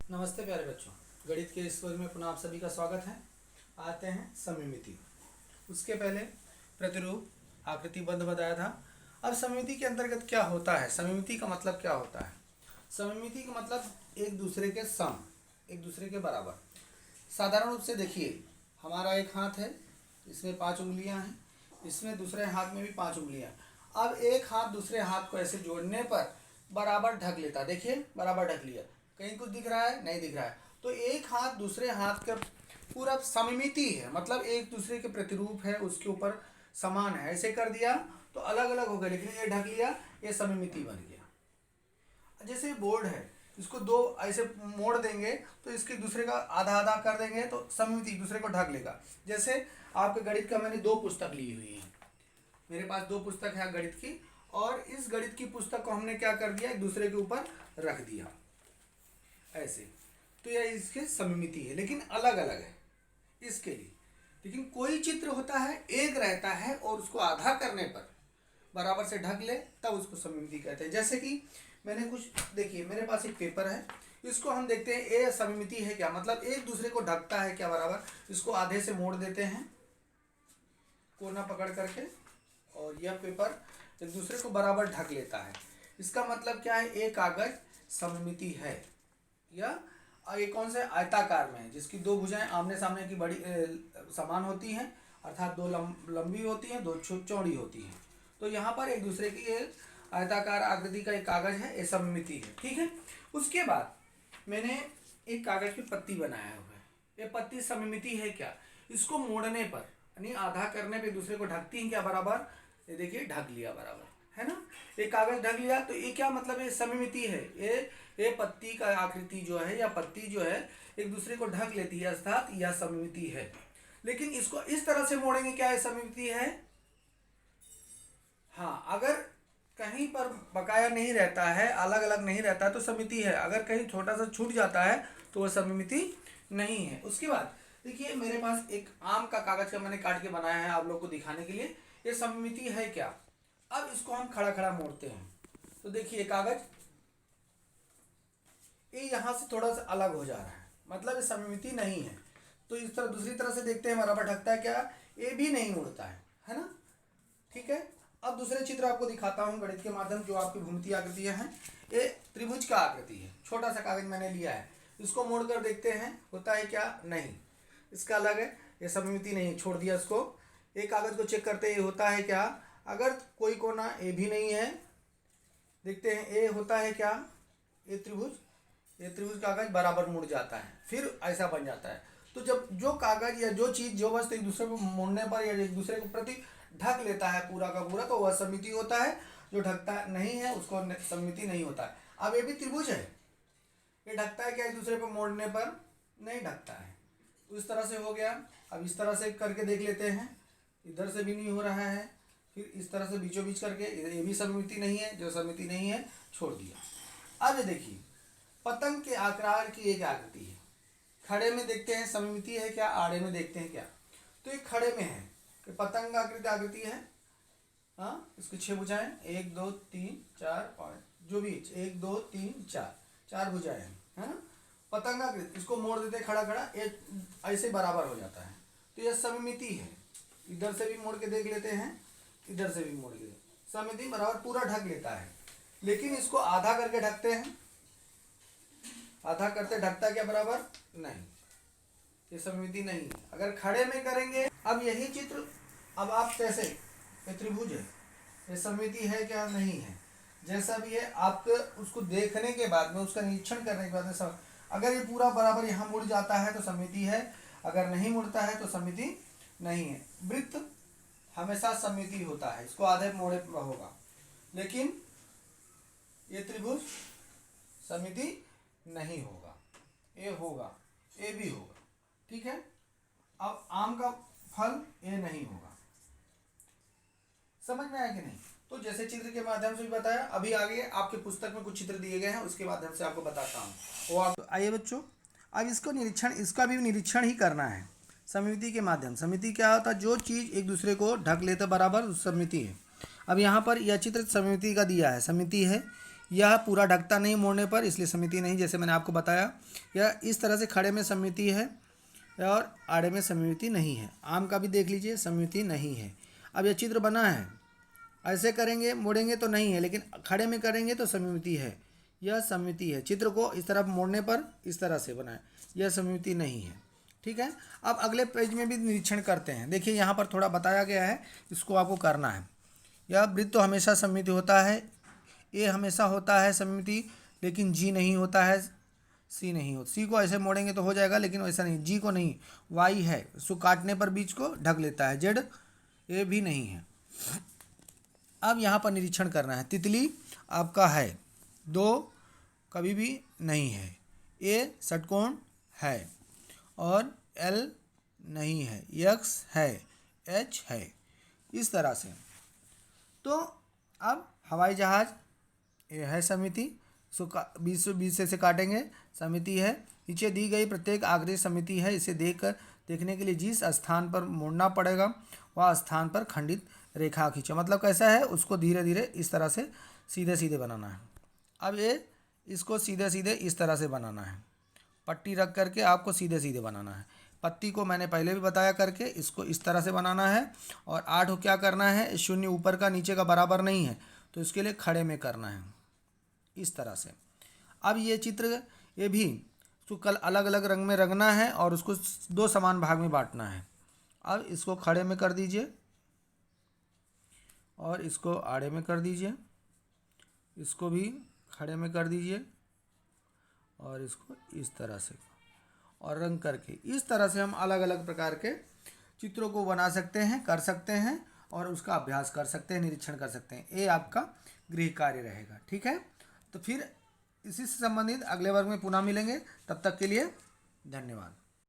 नमस्ते प्यारे बच्चों, गणित के इस कोर्स में पुनः आप सभी का स्वागत है। आते हैं सममिति। उसके पहले प्रतिरूप आकृतिबंध बताया था। अब सममिति के अंतर्गत क्या होता है, सममिति का मतलब क्या होता है। सममिति का मतलब एक दूसरे के सम, एक दूसरे के बराबर। साधारण रूप से देखिए, हमारा एक हाथ है, इसमें 5 उंगलियां हैं, इसमें दूसरे हाथ में भी 5 उंगलियां हैं। अब एक हाथ दूसरे हाथ को ऐसे जोड़ने पर बराबर ढक लेता है। देखिए, बराबर ढक लिया। कहीं कुछ दिख रहा है? नहीं दिख रहा है। तो एक हाथ दूसरे हाथ का पूरा सममिति है, मतलब एक दूसरे के प्रतिरूप है, उसके ऊपर समान है। ऐसे कर दिया तो अलग अलग हो गए, लेकिन ये ढक लिया, ये सममिति बन गया। जैसे बोर्ड है, इसको दो ऐसे मोड़ देंगे तो इसके दूसरे का आधा आधा कर देंगे तो सममिति दूसरे को ढक लेगा। जैसे आपके गणित का मैंने 2 पुस्तक ली हुई है, मेरे पास 2 पुस्तक है गणित की, और इस गणित की पुस्तक को हमने क्या कर दिया, एक दूसरे के ऊपर रख दिया ऐसे। तो यह इसके सममिति है, लेकिन अलग अलग है इसके लिए। लेकिन कोई चित्र होता है एक रहता है और उसको आधा करने पर बराबर से ढक ले, तब उसको सममिति कहते हैं। जैसे कि मैंने कुछ, देखिए मेरे पास एक पेपर है, इसको हम देखते हैं ये सममिति है क्या, मतलब एक दूसरे को ढकता है क्या बराबर। इसको आधे से मोड़ देते हैं कोना पकड़ करके, और यह पेपर एक दूसरे को बराबर ढक लेता है। इसका मतलब क्या है, एक कागज सममिति है। या ये कौन से आयताकार में है, जिसकी 2 भुजाएं आमने सामने की बड़ी समान होती हैं, अर्थात 2 लंबी होती हैं, 2 चौड़ी होती हैं। तो यहाँ पर एक दूसरे की एक आयताकार आकृति का एक कागज है, ये सममिति है। ठीक है। उसके बाद मैंने एक कागज की पत्ती बनाया हुआ है, ये पत्ती सममिति है क्या। इसको मोड़ने पर यानी आधा करने पे दूसरे को ढकती है क्या बराबर। ये देखिए, ढक लिया बराबर, है ना। एक कागज ढक लिया तो ये क्या मतलब है, सममिति है। ये पत्ती का आकृति जो है या पत्ती जो है एक दूसरे को ढक लेती है, अर्थात यह सममिति है। लेकिन इसको इस तरह से मोड़ेंगे, क्या है, सममिति है। हाँ, अगर कहीं पर बकाया नहीं रहता है, अलग अलग नहीं रहता है तो सममिति है। अगर कहीं छोटा सा छूट जाता है तो वह सममिति नहीं है। उसके बाद देखिए, मेरे पास एक आम का कागज का मैंने काट के बनाया है आप लोग को दिखाने के लिए, ये सममिति है क्या। अब इसको हम खड़ा खड़ा मोड़ते हैं तो देखिए, कागज ये यहाँ से थोड़ा सा अलग हो जा रहा है, मतलब ये सममिति नहीं है। तो इस तरह दूसरी तरह से देखते हैं, बराबर ढकता है क्या, ये भी नहीं मुड़ता है ना। ठीक है। अब दूसरे चित्र आपको दिखाता हूँ गणित के माध्यम, जो आपकी भूमितीय आकृतियाँ हैं। ये त्रिभुज का आकृति है, छोटा सा कागज मैंने लिया है, इसको मोड़कर देखते हैं होता है क्या, नहीं, इसका अलग है, ये सममिति नहीं, छोड़ दिया इसको। एक कागज को चेक करते ये होता है क्या, अगर कोई कोना ए भी नहीं है, देखते हैं ए होता है क्या, ये त्रिभुज कागज बराबर मुड़ जाता है, फिर ऐसा बन जाता है। तो जब जो कागज या जो चीज़, जो वस्तु एक दूसरे को मोड़ने पर या एक दूसरे को प्रति ढक लेता है पूरा का पूरा, तो वह सममिति होता है। जो ढकता नहीं है उसको सममिति नहीं होता है। अब ये भी त्रिभुज है, ये ढकता है क्या, एक दूसरे को मोड़ने पर नहीं ढकता है। तो इस तरह से हो गया। अब इस तरह से करके देख लेते हैं, इधर से भी नहीं हो रहा है, फिर इस तरह से बीचों बीच करके, ये भी सममिति नहीं है, जो सममिति नहीं है छोड़ दिया। अब ये देखिए, पतंग के आकार की एक आकृति है, खड़े में देखते हैं सममिति है क्या, आड़े में देखते हैं क्या। तो ये खड़े में है कि पतंग आकृति है। हाँ, इसकी 6 भुजाएं, 1 2 3 4 5, जो भी 1 2 3 4 भुजाएं हैं, है ना। पतंग आकृति, इसको मोड़ देते हैं खड़ा खड़ा, ये ऐसे बराबर हो जाता है। तो यह सममिति है। इधर से भी मोड़ के देख लेते हैं, इधर से भी मोड़ के, सममिति बराबर पूरा ढक लेता है। लेकिन इसको आधा करके ढकते हैं, आधा करते ढकता क्या बराबर, नहीं, ये सममिति नहीं है। अगर खड़े में करेंगे, अब यही चित्र, अब आप कैसे, ये त्रिभुज है, ये सममिति है क्या, नहीं है। जैसा भी है, आपको उसको देखने के बाद में, उसका निरीक्षण करने के बाद में, अगर ये पूरा बराबर यहाँ मुड़ जाता है तो सममिति है, अगर नहीं मुड़ता है तो सममिति नहीं है। वृत्त हमेशा सममिति होता है, इसको आधे मोड़े पर होगा, लेकिन ये त्रिभुज सममिति नहीं होगा, ये होगा, ये भी होगा। ठीक है। अब आम का फल ये नहीं होगा। समझ में आया कि नहीं। तो जैसे चित्र के माध्यम से भी बताया, अभी आगे आपके पुस्तक में कुछ चित्र दिए गए हैं, उसके माध्यम से आपको बताता हूँ वो आप। तो आइए बच्चों, अब इसको निरीक्षण, इसका भी निरीक्षण ही करना है सममिति के माध्यम। सममिति क्या होता है, जो चीज़ एक दूसरे को ढक लेते बराबर, उस सममिति है। अब यहाँ पर यह चित्र सममिति का दिया है, सममिति है, यह पूरा ढकता नहीं मोड़ने पर, इसलिए सममिति नहीं, जैसे मैंने आपको बताया। यह इस तरह से खड़े में सममिति है और आड़े में सममिति नहीं है। आम का भी देख लीजिए, सममिति नहीं है। अब यह चित्र बना है, ऐसे करेंगे मोड़ेंगे तो नहीं है, लेकिन खड़े में करेंगे तो सममिति है। यह सममिति है। चित्र को इस तरफ मोड़ने पर इस तरह से बना है, यह सममिति नहीं है। ठीक है। अब अगले पेज में भी निरीक्षण करते हैं। देखिए यहाँ पर थोड़ा बताया गया है, इसको आपको करना है। यह वृत्त तो हमेशा सममिति होता है, ए हमेशा होता है सममिति, लेकिन जी नहीं होता है, सी नहीं होता। सी को ऐसे मोड़ेंगे तो हो जाएगा, लेकिन वैसा नहीं। जी को नहीं, वाई है, उसको काटने पर बीच को ढक लेता है। जेड ए भी नहीं है। अब यहाँ पर निरीक्षण करना है। तितली आपका है, 2 कभी भी नहीं है, ए षटकोण है और एल नहीं है, एक्स है, एच है, इस तरह से। तो अब हवाई जहाज ये है सममिति, सो 20 से काटेंगे, सममिति है। नीचे दी गई प्रत्येक आकृति सममिति है, इसे देखने के लिए जिस स्थान पर मोड़ना पड़ेगा वह स्थान पर खंडित रेखा खींचो। मतलब कैसा है, उसको धीरे धीरे इस तरह से सीधे सीधे बनाना है। अब ये इसको सीधे सीधे इस तरह से बनाना है, पट्टी रख करके आपको सीधे सीधे बनाना है। पत्ती को मैंने पहले भी बताया करके, इसको इस तरह से बनाना है। और 8 को क्या करना है, 0 ऊपर का नीचे का बराबर नहीं है, तो इसके लिए खड़े में करना है इस तरह से। अब ये चित्र ये भी उसको कल अलग अलग रंग में रंगना है और उसको 2 समान भाग में बांटना है। अब इसको खड़े में कर दीजिए और इसको आड़े में कर दीजिए, इसको भी खड़े में कर दीजिए और इसको इस तरह से, और रंग करके इस तरह से हम अलग अलग प्रकार के चित्रों को बना सकते हैं, कर सकते हैं और उसका अभ्यास कर सकते हैं, निरीक्षण कर सकते हैं। ये आपका गृह कार्य रहेगा। ठीक है। तो फिर इसी से संबंधित अगले वर्ग में पुनः मिलेंगे। तब तक के लिए धन्यवाद।